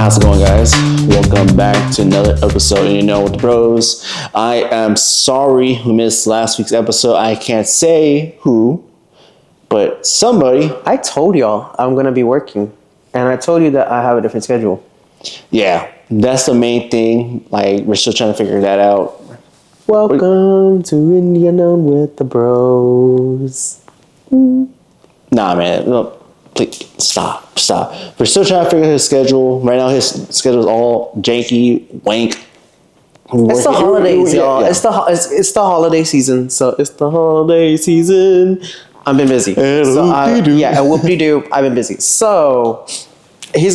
How's it going, guys? Welcome back to another episode of You Know with the Bros. I am sorry we missed last week's episode. I can't say who, but somebody. I told y'all I'm going to be working, and I told you that I have a different schedule. Yeah, that's the main thing. Like, we're still trying to figure that out. Welcome to You Know with the Bros. Nah, man. No, please, stop. We're still trying to figure his schedule. Right now, his schedule is all janky, wank. It's the holidays, y'all. Yeah. It's the holiday season. So it's the holiday season. I've been busy. And whoop-de-doo. I've been busy. So we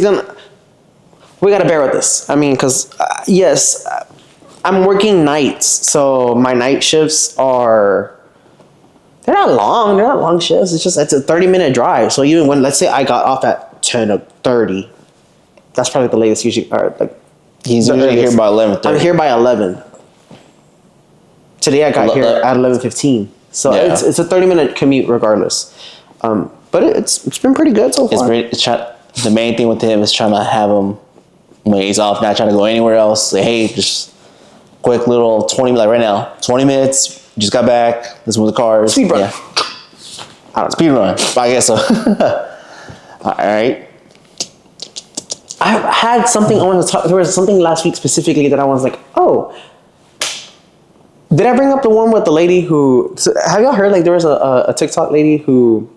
gotta bear with this. I mean, because yes, I'm working nights, so my night shifts they're not long shifts. It's a 30-minute drive. So even when, let's say I got off at 10:30, that's probably the latest usually. Or like, he's usually here by 11:30. I'm here by 11. Today I got here at 11:15. So yeah. it's a 30-minute commute regardless. But it's been pretty good so far. The main thing with him is trying to have him when he's off, not trying to go anywhere else. Say, hey, just quick little 20, like right now, 20 minutes. Just got back. Let's move the cars. Speed run. Yeah. I don't know. Speed run. I guess so. All right. I had something I wanted to talk. There was something last week specifically that I was like, oh. Did I bring up the one with the lady who? So have y'all heard? Like there was a TikTok lady who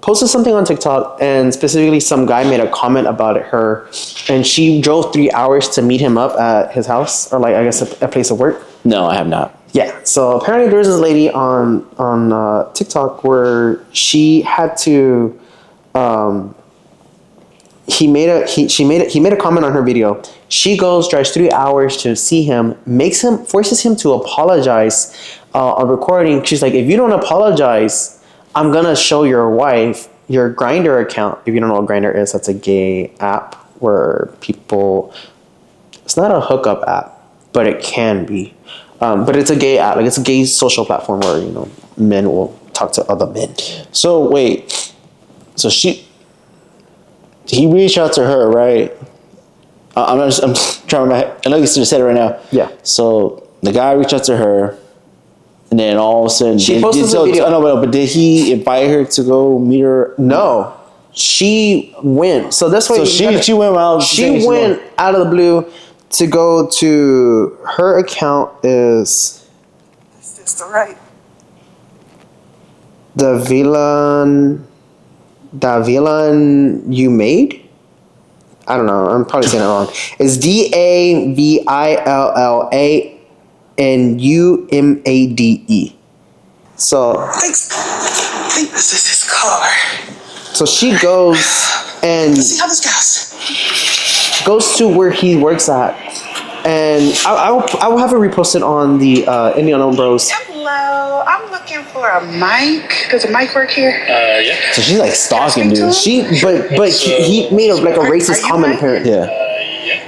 posted something on TikTok, and specifically some guy made a comment about her, and she drove 3 hours to meet him up at his house, or like I guess a place of work. No, I have not. Yeah. So apparently there's this lady on TikTok where she had to. He made a comment on her video. She drives 3 hours to see him, forces him to apologize on recording. She's like, if you don't apologize, I'm gonna show your wife your Grindr account. If you don't know what Grindr is, that's a gay app where people. It's not a hookup app, but it can be. But it's a gay app. Like it's a gay social platform where men will talk to other men. So wait, so he reached out to her, right? I'm trying to. I know you just said it right now. Yeah. So the guy reached out to her, and then all of a sudden she posted a video. But did he invite her to go meet her? No, she went. So that's why. So she went out. She went out of the blue to go to her account. Is this the right? The villain you made? I don't know. I'm probably saying it wrong. It's DAVILLANUMADE. So I think this is his car. So she goes and Let's see how this goes to where he works at, and I will have it reposted on the Indiana Bros. Hello, I'm looking for a mic. Does a mic work here? Yeah. So she's like stalking, dude. He made a racist comment apparently. Yeah.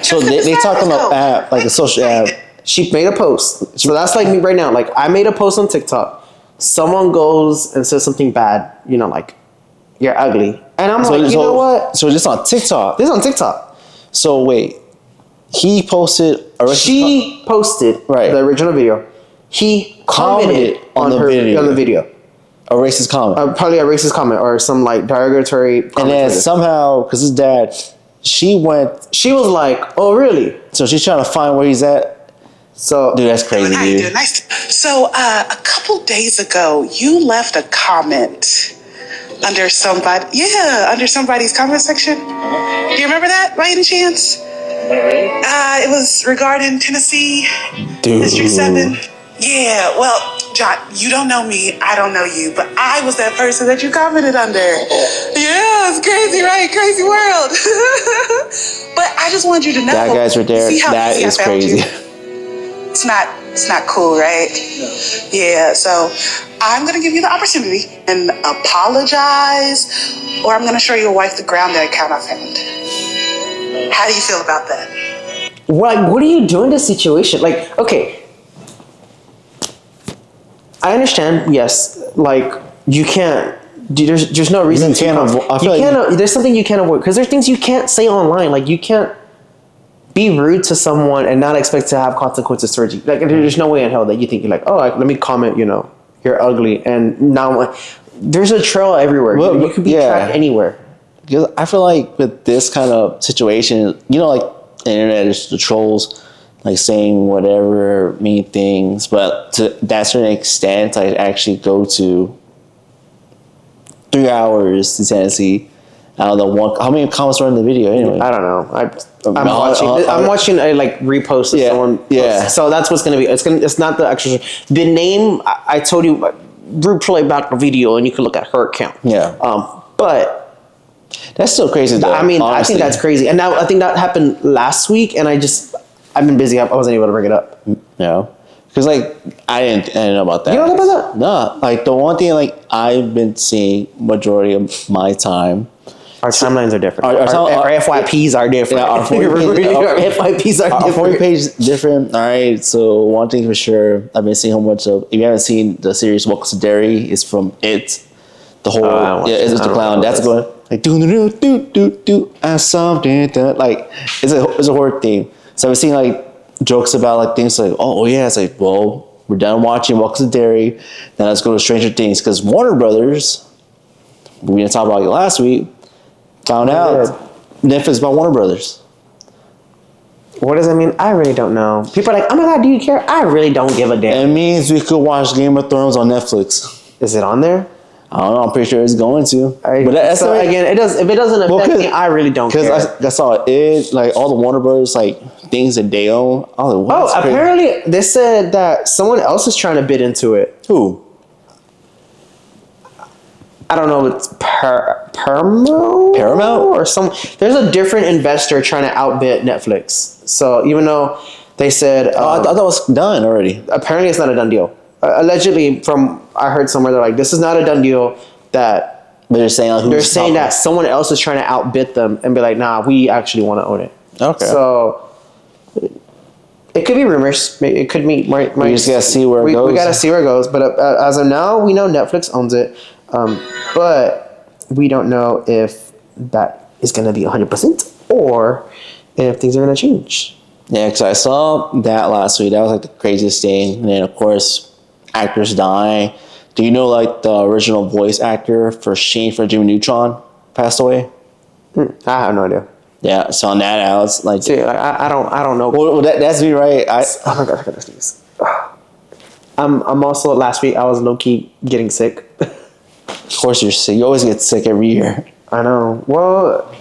So they talk on the app, like a social app. She made a post. So that's like me right now. Like I made a post on TikTok. Someone goes and says something bad, like you're ugly. And I'm like, you know what? So just on TikTok. This is on TikTok. So wait. He posted She posted the original video. He commented on the video. A racist comment. Probably a racist comment or some like derogatory comment. And then somehow, because his dad, she was like, oh really? So she's trying to find where he's at. So dude, that's crazy, dude. Nice. So a couple days ago, you left a comment under somebody's comment section. Do you remember that by any chance? It was regarding Tennessee, District 7. Yeah, well, John, you don't know me, I don't know you, but I was that person that you commented under. Yeah, it's crazy, right? Crazy world. But I just wanted you to know. That guy's right there. That is crazy. It's not cool, right? No. Yeah, so I'm going to give you the opportunity and apologize, or I'm going to show your wife the Grindr account I found. How do you feel about that? What do you do in this situation? Like, okay, I understand, yes, like, you can't There's no reason to. There's something you can't avoid because there's things you can't say online. Like you can't be rude to someone and not expect to have consequences towards you. Like there's no way in hell that you think you're like, oh, let me comment. You're ugly, and now there's a trail everywhere. Well, you could be tracked anywhere. Because I feel like with this kind of situation, like the internet is the trolls, like saying whatever mean things, but to that certain extent, I actually go to 3 hours to Tennessee. I don't know how many comments were in the video anyway. I don't know. I'm watching a repost of someone. Yeah. So that's what's gonna be. It's not the actual. The name I told you. Play back the video and you can look at her account. Yeah. But that's still crazy though. I mean, honestly. I think that's crazy. And now I think that happened last week, and I've been busy. I wasn't able to bring it up. Yeah. Because I didn't know about that. You don't know about that? No. Like the one thing I've been seeing majority of my time. Our timelines are different. Our FYPs are different. Yeah, our FYPs are different. Our For You page is different. All right. So one thing for sure, I've been seeing how much of. If you haven't seen the series Welcome to Derry, it's from It. The whole it's the clown. That's going like do and something like it's a horror theme. So I've seen jokes about things like it's like we're done watching Welcome to Derry, then let's go to Stranger Things because Warner Brothers. We didn't talk about it last week. Found out Netflix by Warner Brothers. What does that mean? I really don't know. People are like, oh my god, do you care? I really don't give a damn. It means we could watch Game of Thrones on Netflix. Is it on there? I don't know. I'm pretty sure it's going to. But that's again, it does. If it doesn't affect me, I really don't care. Because I saw it, all the Warner Brothers things that they own. I was like, what? Apparently they said that someone else is trying to bid into it. Who? I don't know if it's Paramount or some. There's a different investor trying to outbid Netflix. So even though they said, I thought it was done already. Apparently, it's not a done deal. Allegedly, from I heard somewhere they're like, this is not a done deal. That they're saying that someone else is trying to outbid them and be like, nah, we actually want to own it. Okay. So it could be rumors. It could be. We just gotta see where it goes. We gotta see where it goes. But as of now, we know Netflix owns it. But we don't know if that is going to be 100% or if things are going to change. Yeah, because I saw that last week. That was the craziest thing. And then, of course, actors dying. Do you know the original voice actor for Shane for Jimmy Neutron passed away? I have no idea. Yeah, so on that, I was like... See, I don't know. Well, that's me, right? Oh my gosh, I gotta sneeze. I'm also, last week, I was low-key getting sick. Of course you're sick. You always get sick every year. I know. Well,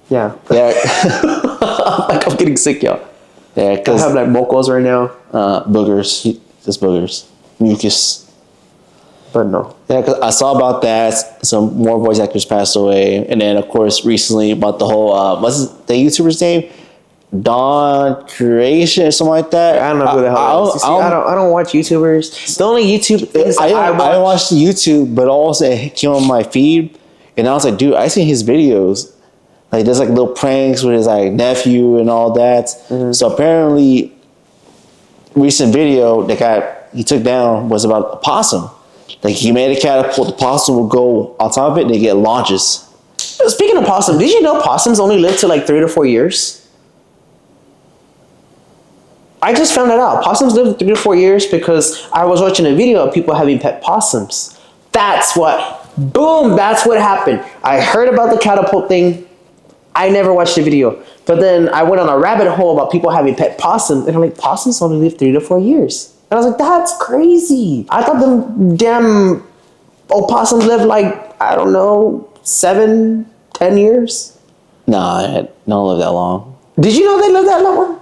yeah. Yeah. I'm getting sick, y'all. Yeah, because I have mocos right now. Boogers. Just boogers. Mucus. But no. Yeah, because I saw about that. Some more voice actors passed away. And then, of course, recently about the whole, what's the YouTuber's name? Dawn Creation or something like that. I don't know who the hell it is. I don't watch YouTubers. The only YouTube things I watched YouTube, but also it came on my feed, and I was like, dude, I seen his videos. There's little pranks with his nephew and all that. Mm-hmm. So apparently, recent video that he took down was about a possum. He made a catapult. The possum will go on top of it, and they get launches. Speaking of possum, did you know possums only live to 3 to 4 years? I just found that out. Possums live 3 to 4 years because I was watching a video of people having pet possums. That's what happened. I heard about the catapult thing. I never watched the video. But then I went on a rabbit hole about people having pet possums. And I'm like, possums only live 3 to 4 years. And I was like, that's crazy. I thought them damn opossums live 7, 10 years. Nah, I don't live that long. Did you know they live that long?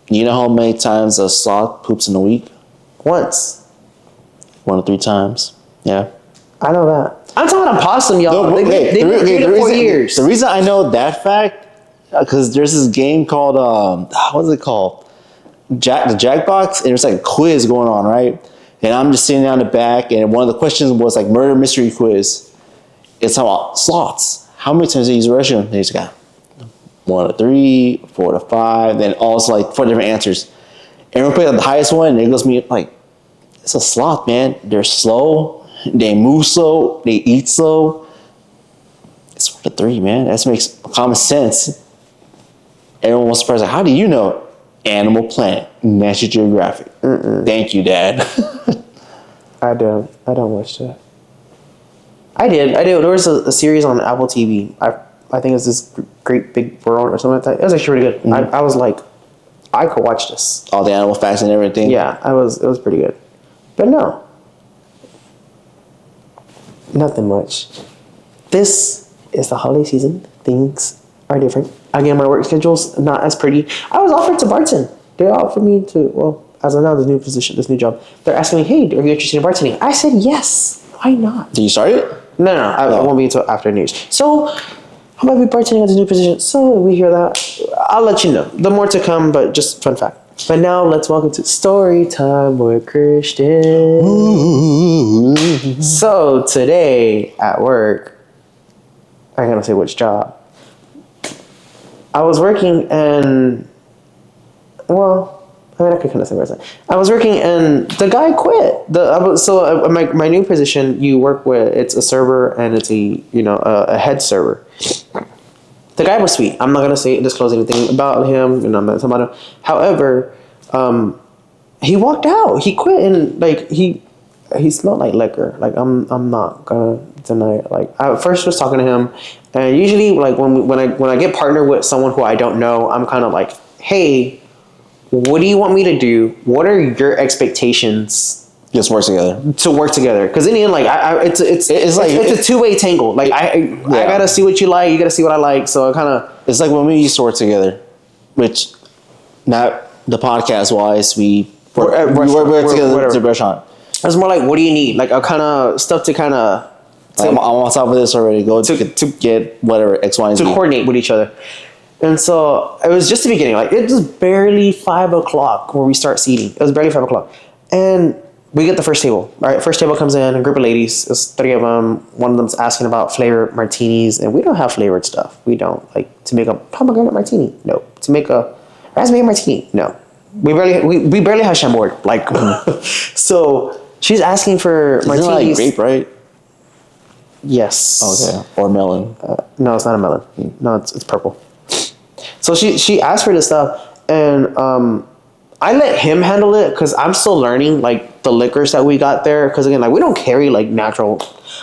You know how many times a sloth poops in a week? Once. 1 to 3 times. Yeah. I know that. I'm talking about a possum, y'all. They live 3 to 4 years. The reason I know that fact, because there's this game called, what's it called? The Jackbox, and there's a quiz going on, right? And I'm just sitting down the back, and one of the questions was murder mystery quiz. It's about sloths. How many times do you use the restroom? They just got 1 to 3, 4 to 5, then also 4 different answers. Everyone put the highest one, and it goes me it's a sloth, man. They're slow, they move slow, they eat slow. It's 1 to 3, man. That makes common sense. Everyone was surprised. Like, how do you know? Animal Planet, National Geographic. Thank you, Dad. I don't watch that. I did. There was a series on Apple TV. I think it's this Great Big World or something like that. It was actually pretty good. I was like, I could watch this. All the animal facts and everything. Yeah, it was pretty good. But no. Nothing much. This is the holiday season. Things are different. Again, my work schedule's not as pretty. I was offered to bartend. They offered me to, well, as of now, this new position, this new job. They're asking me, hey, are you interested in bartending? I said yes. Why not? Did you start it? No. I won't be until after New Year's. So, I might be bartending at this new position. So, we hear that. I'll let you know. The more to come, but just fun fact. But now, let's welcome to Story Time with Christian. Ooh. So, today at work, I gotta say which job. I was working and, well, I mean, I could kind of say where it's at. I was working and the guy quit. My new position, you work with, it's a server and it's a head server. The guy was sweet. I'm not gonna disclose anything about him, and I'm not talking about him. However, he walked out. He quit and like he smelled like liquor. Like I'm not gonna deny it. Like I first was talking to him, and usually like when I get partnered with someone who I don't know, I'm kind of like, hey, what do you want me to do? What are your expectations? Just work together. To work together, because in the end, like it's a two-way tangle. Like I gotta see what you like, you gotta see what I like. So it's like when we used to work together, which not the podcast wise, we work together to restaurant. It's more like, what do you need? Like a kind of stuff to kind of. I'm on top of this already. Go to get whatever X, Y, and Z. To coordinate with each other. And so it was just the beginning. Like it was barely 5 o'clock where we start seating. It was barely 5 o'clock, and we get the first table. All right, first table comes in, a group of ladies. It's 3 of them. One of them's asking about flavored martinis, and we don't have flavored stuff. We don't like to make a pomegranate martini. No, to make a raspberry martini. No, we barely have Chambord. Like, so she's asking for martinis. Isn't it like grape, right? Yes. Okay. Or melon. No, it's not a melon. No, it's purple. So she asked for this stuff, and I let him handle it because I'm still learning like the liquors that we got there. Because again, like we don't carry like natural.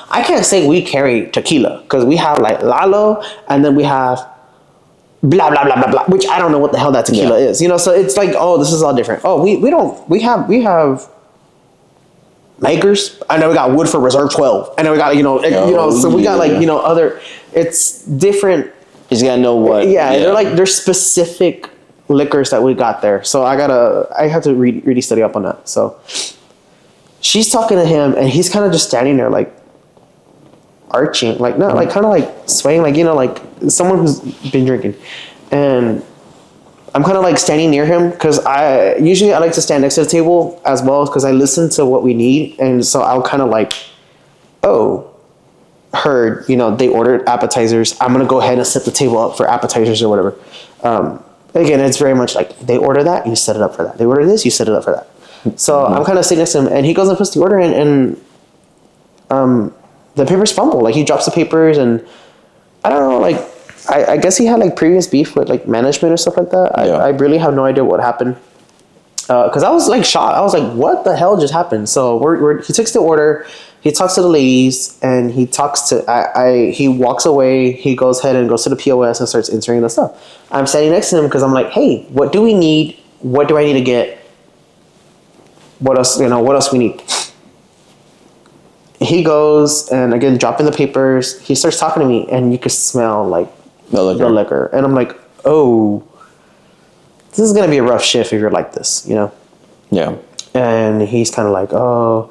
I can't say we carry tequila because we have like Lalo, and then we have blah blah blah blah blah, which I don't know what the hell that tequila is. You know, so it's like, oh, this is all different. Oh, we have Makers, and then we got Woodford Reserve 12, and then we got so we got like other. It's different. You just gotta know what. Yeah, they're specific liquors that we got there. So I have to really study up on that. So she's talking to him, and he's kind of just standing there like arching, like not like kind of like swaying, like like someone who's been drinking, and I'm kind of like standing near him because I like to stand next to the table as well because I listen to what we need, and so I'll kind of like, heard they ordered appetizers. I'm gonna go ahead and set the table up for appetizers or whatever. Again, it's very much like they order that, you set it up for that. They order this, you set it up for that. So I'm kind of sitting next to him, and he goes and puts the order in, and the papers fumble. Like he drops the papers, and I don't know, like. I guess he had like previous beef with like management or stuff like that. I really have no idea what happened. Because I was like shocked. I was like, what the hell just happened? So he takes the order, he talks to the ladies, and he he walks away, he goes ahead and goes to the POS and starts entering the stuff. I'm standing next to him because I'm like, hey, what do we need? What do I need to get? What else, what else we need? He goes and again, dropping the papers, he starts talking to me, and you could smell like the liquor. And I'm like, oh, this is going to be a rough shift if you're like this, Yeah. And he's kind of like, oh,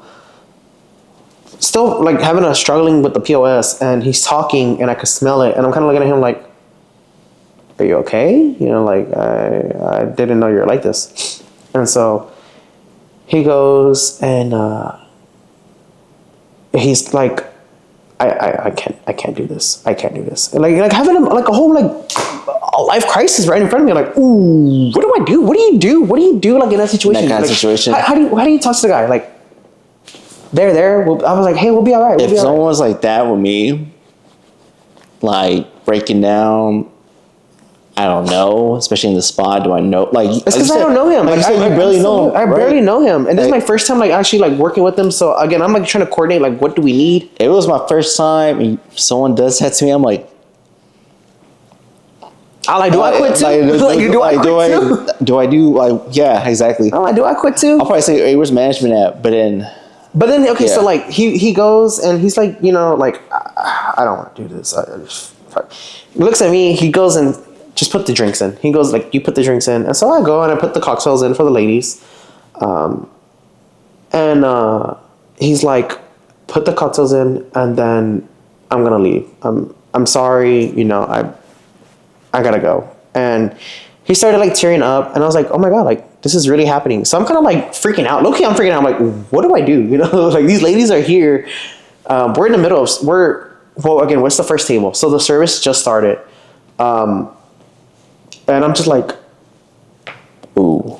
still like struggling with the POS, and he's talking, and I could smell it. And I'm kind of looking at him like, are you okay? Like, I didn't know you were like this. And so he goes and he's like, I can't do this. I can't do this. And like having like a whole a life crisis right in front of me. Like, ooh, what do I do? What do you do? What do you do like in that situation? That kind of situation. How do you talk to the guy? Like, they're there. I was like, hey, we'll be all right. If someone was like that with me, like breaking down, I don't know, especially in the spot. Do I know? Like, it's because I don't know him. Like, I barely know him. I barely know him, and this is my first time like actually like working with him. So again, I'm like trying to coordinate like what do we need. It was my first time. And someone does that to me. I'm like, I'm like, do I quit too? Do I do like? Yeah, exactly. I'm like, do I quit too? I'll probably say, hey, where's management at? But then okay, so like he goes and he's like, you know, like I don't want to do this. He looks at me. He goes and just put the drinks in. He goes like, you put the drinks in, and so I go and I put the cocktails in for the ladies, and he's like, put the cocktails in, and then I'm gonna leave. I'm sorry, you know, I gotta go. And he started like tearing up, and I was like, oh my god, like this is really happening. So I'm kind of like freaking out. Low-key, I'm freaking out. I'm like, what do I do? You know, like these ladies are here. We're in the middle of again, what's the first table? So the service just started. And I'm just like, ooh,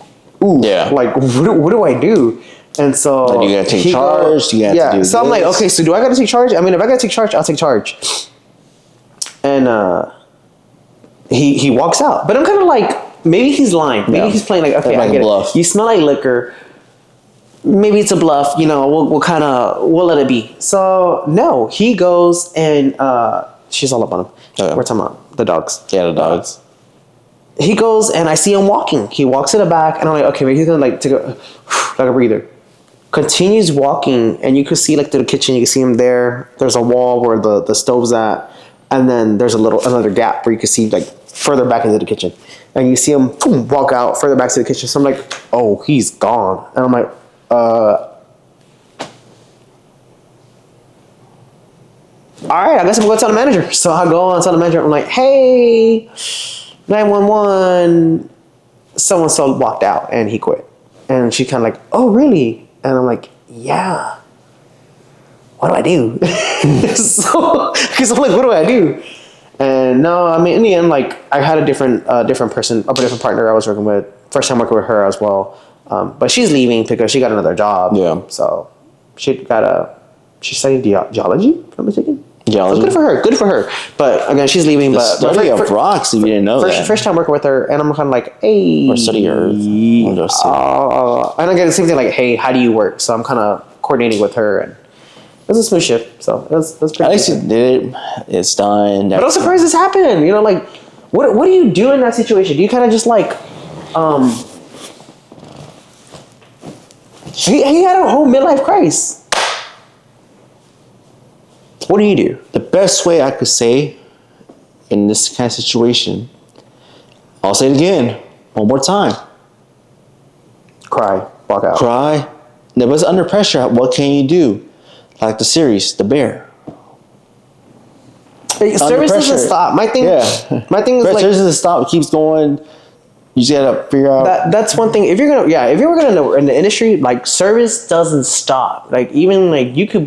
yeah. Like, what do I do? And so then you gotta take charge. You have to do so I'm like, okay, so do I gotta take charge? I mean, if I gotta take charge, I'll take charge. And he walks out, but I'm kind of like, maybe he's lying. Maybe he's playing like, okay, I get it. You smell like liquor. Maybe it's a bluff. You know, we'll let it be. So no, he goes and she's all up on him. We're talking about the dogs. Yeah, the dogs. He goes and I see him walking. He walks to the back and I'm like, okay, maybe he's gonna like take like a breather. Continues walking and you could see like to the kitchen. You can see him there. There's a wall where the stove's at, and then there's another gap where you can see like further back into the kitchen. And you see him walk out further back to the kitchen. So I'm like, oh, he's gone. And I'm like, all right, I guess I'm going to tell the manager. So I go and tell the manager. I'm like, hey, 911, so-and-so walked out and he quit. And she kind of like, oh, really? And I'm like, yeah. What do I do? Because I'm like, what do I do? And no, I mean, in the end, like, I had a different partner I was working with. First time working with her as well. But she's leaving because she got another job. Yeah. So she's studying geology, if I'm mistaken. Geology. So good for her. But again, she's leaving. The study of rocks, if you didn't know that. First time working with her, and I'm kind of like, hey. Or study earth. And again, the same thing, like, hey, how do you work? So I'm kind of coordinating with her, and it was a smooth shift. So it was pretty. At least you did it. It's done. But I'm surprised this happened. You know, like, what do you do in that situation? Do you kind of just like, he had a whole midlife crisis. What do you do? The best way I could say in this kind of situation, I'll say it again, one more time. Cry, walk out. Cry. It was under pressure. What can you do? Like the series, The Bear. Service doesn't stop. My thing is like, service doesn't stop. It keeps going. You just gotta figure out. That's one thing. If you're gonna know in the industry, like service doesn't stop. Like even like you could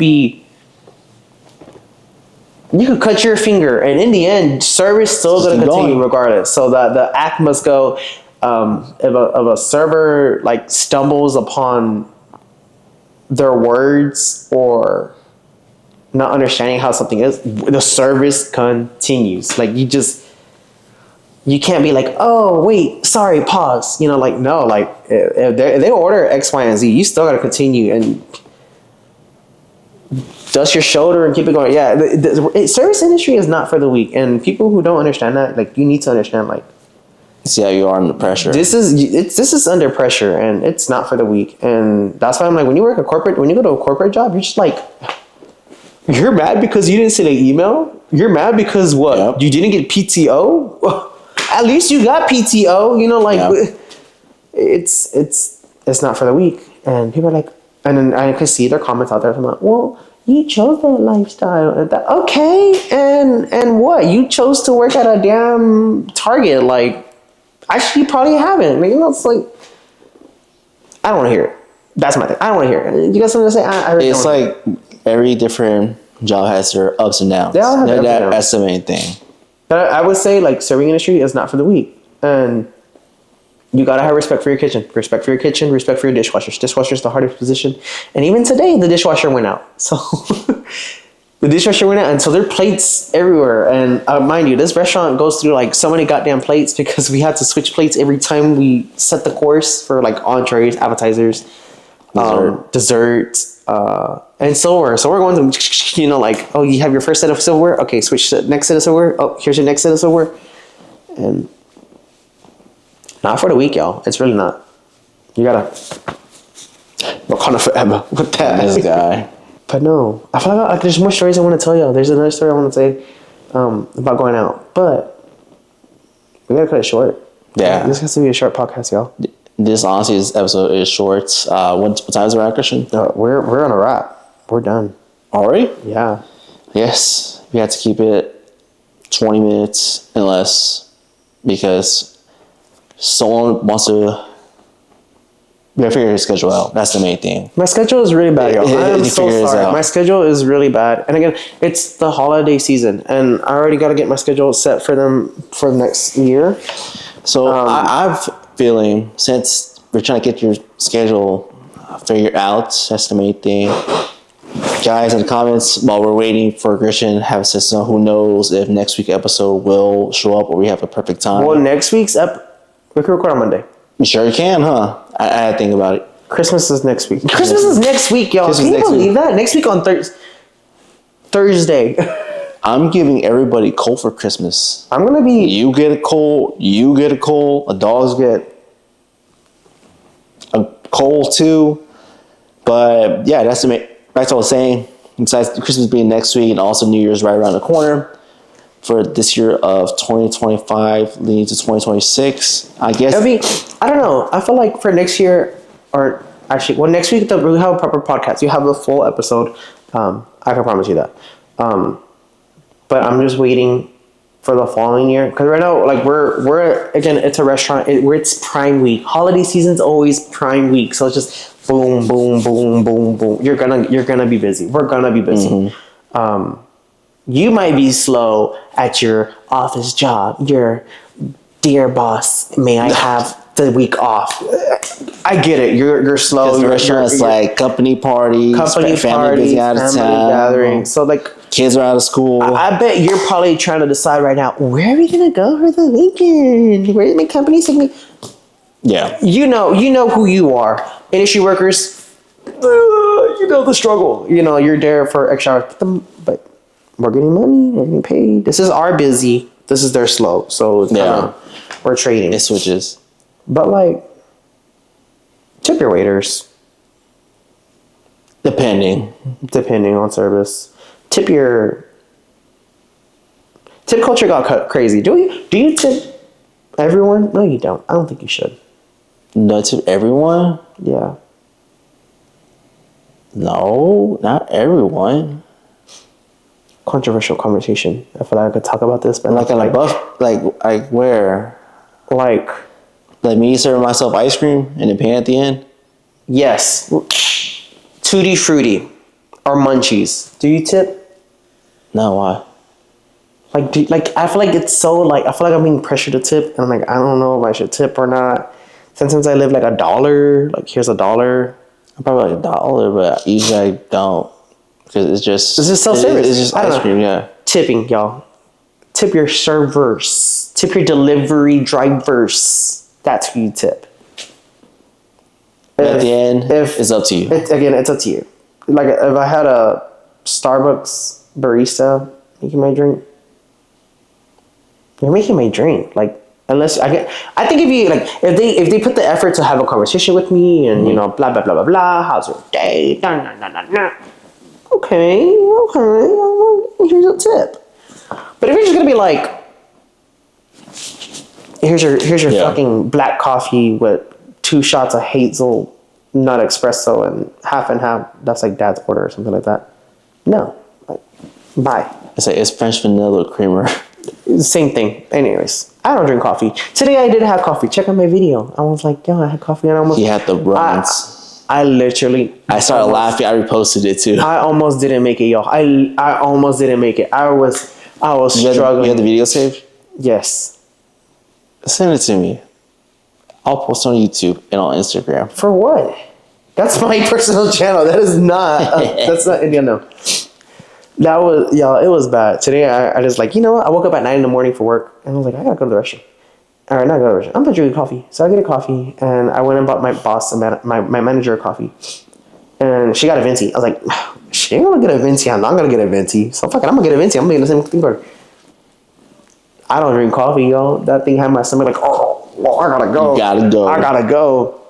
cut your finger, and in the end, service still gonna continue regardless. So the act must go. If a server like stumbles upon their words or not understanding how something is, the service continues. Like you can't be like, oh wait, sorry, pause. You know, like no, like if they order X, Y, and Z, you still gotta continue and dust your shoulder and keep it going. Yeah, the service industry is not for the weak, and people who don't understand that, like you need to understand, like see how you are under pressure. This is under pressure, and it's not for the weak, and that's why I'm like, when you go to a corporate job, you're just like, you're mad because you didn't send an email. You're mad because what? Yep. You didn't get PTO. At least you got PTO. You know, like it's not for the weak, and people are like, and then I could see their comments out there. I'm like, well, you chose that lifestyle. Okay, and what? You chose to work at a damn Target. Like, actually, you probably haven't. Like, you know, it's like, I don't want to hear it. That's my thing. I don't want to hear it. You got something to say? I really it's like every different job has their ups and downs. They all have That's the main thing. But I would say, like, serving industry is not for the weak. And You gotta have respect for your kitchen. Respect for your kitchen. Respect for your dishwashers. Dishwasher's the hardest position. And even today, the dishwasher went out. So the dishwasher went out, and so there are plates everywhere. And mind you, this restaurant goes through like so many goddamn plates because we had to switch plates every time we set the course for like entrees, appetizers, desserts, and silverware. So we're going to, you know, like, oh, you have your first set of silverware. Okay, switch to the next set of silverware. Oh, here's your next set of silverware. And not for the week, y'all. It's really not. You gotta Wakanda forever with that. This guy. But no, I feel like there's more stories I want to tell y'all. There's another story I want to say about going out, but we gotta cut it short. Yeah, this has to be a short podcast, y'all. This honestly, this episode is short. What time is it, Christian? We're on a wrap. We're done already. Yeah. Yes, we had to keep it 20 minutes and less because someone wants to. We gotta figure his schedule out. That's the main thing. My schedule is really bad, y'all. I'm so sorry. My schedule is really bad. And again, it's the holiday season, and I already got to get my schedule set for them for next year. So I've feeling, since we're trying to get your schedule figured out, that's the main thing. Guys, in the comments, while we're waiting for Christian to have a system, who knows if next week's episode will show up or we have a perfect time. Well, next week's we can record on Monday. You sure can, huh? I had to think about it. Christmas is next week. Christmas is next week, y'all. Can you believe that? Next week on Thursday. I'm giving everybody cold for Christmas. I'm gonna be. You get a cold. You get a cold. The dogs get a cold too. But yeah, that's what I was saying. Besides Christmas being next week and also New Year's right around the corner for this year of 2025 leading to 2026, I guess. I don't know. I feel like for next year, or actually, well, next week we'll have a proper podcast. You have a full episode. I can promise you that. But I'm just waiting for the following year because right now, like we're again, it's a restaurant. It's Prime Week. Holiday season's always Prime Week, so it's just boom, boom, boom, boom, boom. You're gonna be busy. We're gonna be busy. Mm-hmm. You might be slow at your office job. Your dear boss, may I have the week off? I get it. You're slow. The restaurant's like company parties, family out of town, gathering. So like kids are out of school. I bet you're probably trying to decide right now, where are we gonna go for the weekend? Where my company take me? Yeah. You know who you are. Industry workers, you know the struggle. You know, you're there for extra hours. But we're getting money, we're getting paid. This is our busy. This is their slow. So it's we're trading. It switches. But like, tip your waiters. Depending on service. Tip culture got crazy. Do you tip everyone? No, you don't. I don't think you should. No, tip everyone? Yeah. No, not everyone. Controversial conversation. I feel like I could talk about this, but like where? Like me serving myself ice cream and then paying at the end? Yes. Tutti Frutti or Munchies. Do you tip? No, why? I feel like it's so I feel like I'm being pressured to tip, and I'm like, I don't know if I should tip or not. Sometimes I live like $1. Like, here's $1. I'm probably like $1, but usually I don't. Because it's just self-service. It's just ice cream, yeah. Tipping, y'all. Tip your servers. Tip your delivery drivers. That's who you tip. At the end, it's up to you. It's up to you. Like, if I had a Starbucks barista making my drink, you're making my drink. Like, unless I think if they put the effort to have a conversation with me and, you know, blah, blah, blah, blah, blah, how's your day? Nah, nah, nah, nah, nah. Okay, here's a tip. But if you're just gonna be like, here's your fucking black coffee with 2 shots of hazelnut espresso and half, that's like dad's order or something like that. No, bye. It's French vanilla creamer. Same thing. Anyways, I don't drink coffee. Today I did have coffee. Check out my video. I was like, yo, I had coffee and I almost. You had the runs. I started laughing. I reposted it too. I almost didn't make it, y'all. I almost didn't make it. I was struggling. You had the video saved? Yes. Send it to me. I'll post on YouTube and on Instagram. For what? That's my personal channel. That is not. That's not Indian. No. That was y'all. It was bad. Today I just like, you know what? I woke up at 9 a.m. for work, and I was like, I gotta go to the restroom. All right, not go to the restroom. I'm gonna drink coffee. So I get a coffee, and I went and bought my boss and my manager a coffee, and she got a venti. I was like, she ain't gonna get a venti. I'm not gonna get a venti. So fucking, I'm gonna get a venti. I'm gonna get the same thing for her. I don't drink coffee, y'all. That thing had my stomach like, oh, I gotta go. You gotta go. I gotta go.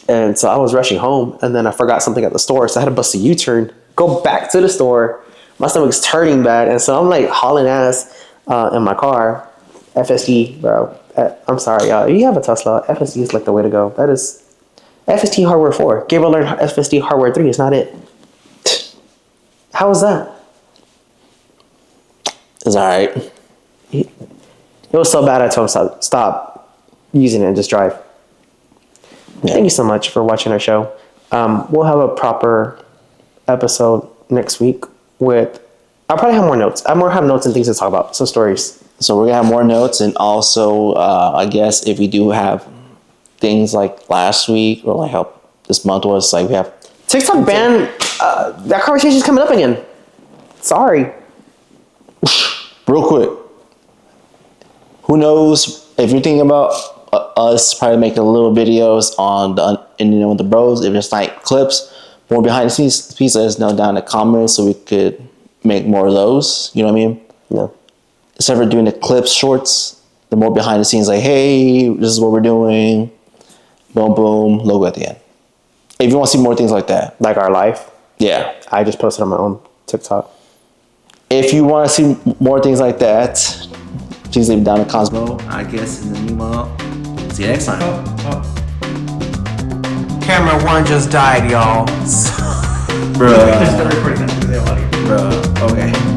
And so I was rushing home, and then I forgot something at the store, so I had to bust a U-turn, go back to the store. My stomach's turning bad, and so I'm like hauling ass in my car. FSD, bro. I'm sorry, y'all. If you have a Tesla, FSD is like the way to go. That is FSD hardware 4. Gabriel learned FSD hardware 3. It's not it. How was that? It's all right. It was so bad I told him stop using it and just drive. Yeah. Thank you so much for watching our show. We'll have a proper episode next week I'll probably have more notes. I more have notes and things to talk about. So stories. So we're gonna have more notes, and also I guess if we do have things like last week or like how this month was, like we have TikTok ban. That conversation's coming up again. Sorry. Real quick. Who knows if you're thinking about us probably making little videos on with the bros, if it's like clips, more behind the scenes, please let us know down in the comments so we could make more of those. You know what I mean? No. Instead of doing the clips, shorts, the more behind the scenes, like, hey, this is what we're doing. Boom, boom, logo at the end. If you want to see more things like that. Like our life. Yeah. I just posted on my own TikTok. If you want to see more things like that, please leave it down in the comments below. I guess in the meanwhile, see you next time. Camera 1 just died, y'all. Bruh. Bruh. Okay.